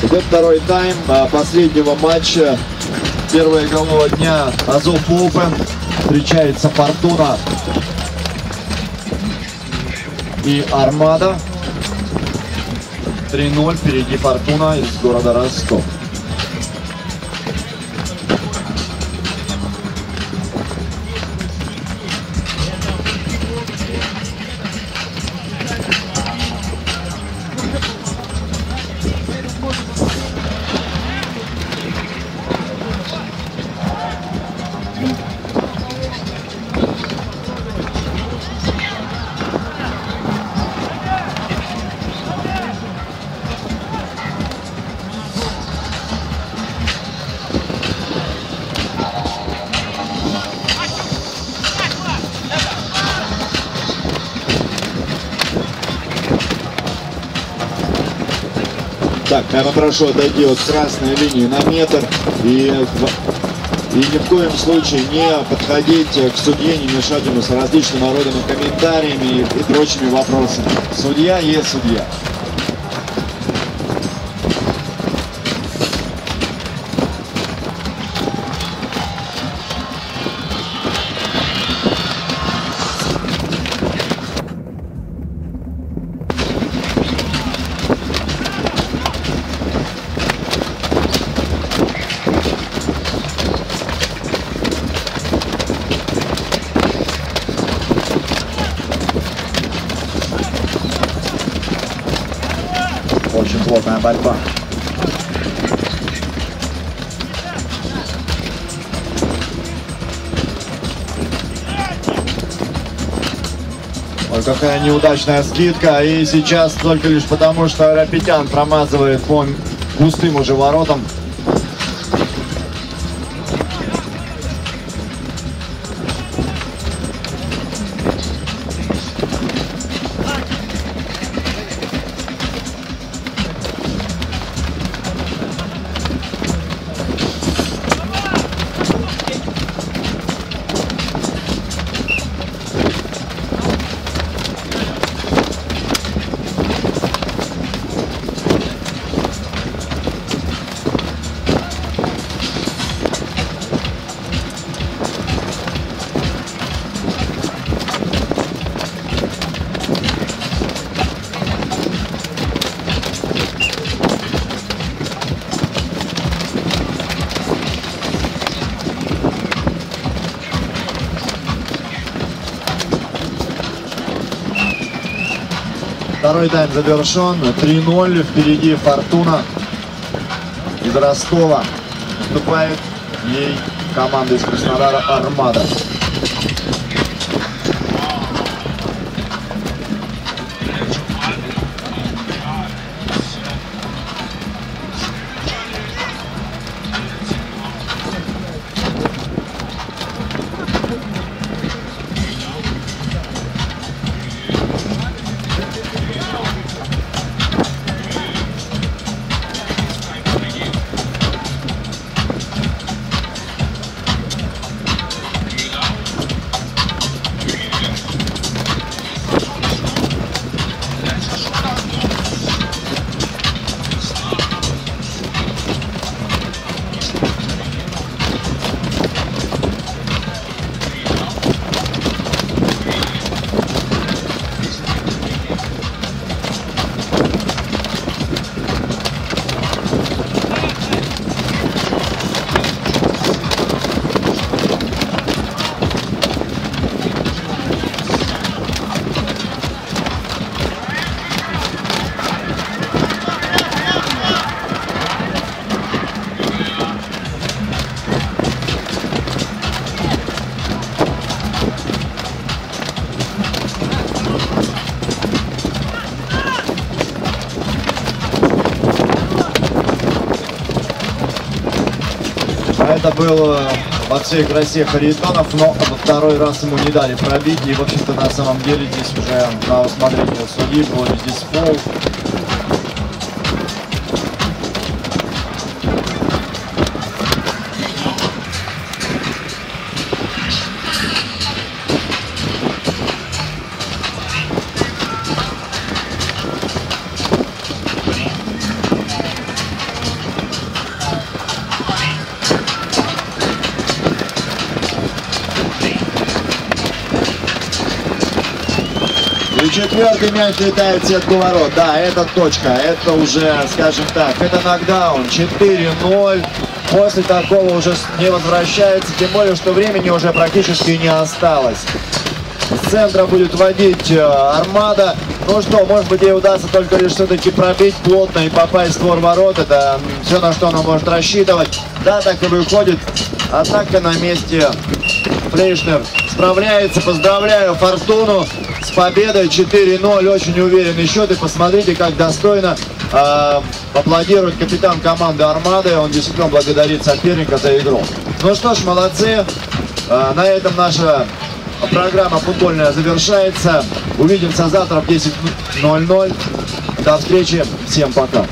Идет второй тайм последнего матча первого игрового дня Азов Open. Встречается Фортуна и Армада. 3-0, впереди Фортуна из города Ростов. Так, я попрошу отойти от красной линии на метр и ни в коем случае не подходить к судье, не мешать ему с различными родами комментариями и прочими вопросами. Судья есть судья. Очень плотная борьба. Ой, какая неудачная скидка. И сейчас только лишь потому, что Рапетян промазывает по густым уже воротам. Второй тайм завершен. 3-0. Впереди Фортуна из Ростова. Вступает ей команда из Краснодара Армада. Это был во всей красе Харитонов, но во второй раз ему не дали пробить. И, в общем-то, на самом деле здесь уже на усмотрение судьи был ли здесь фол. 4-й мяч летает в сетку ворот. Да, это точка. Это уже, скажем так, это нокдаун. 4-0. После такого уже не возвращается. Тем более, что времени уже практически не осталось. С центра будет водить Армада. Ну что, может быть, ей удастся только лишь все-таки пробить плотно и попасть в створ ворот. Это все, на что она может рассчитывать. Да, так и выходит. Атака на месте. Флейшнер справляется. Поздравляю Фортуну с победой. 4-0. Очень уверенный счет. И посмотрите, как достойно аплодирует капитан команды Армады. Он действительно благодарит соперника за игру. Ну что ж, молодцы. На этом наша программа футбольная завершается. Увидимся завтра в 10:00. До встречи. Всем пока.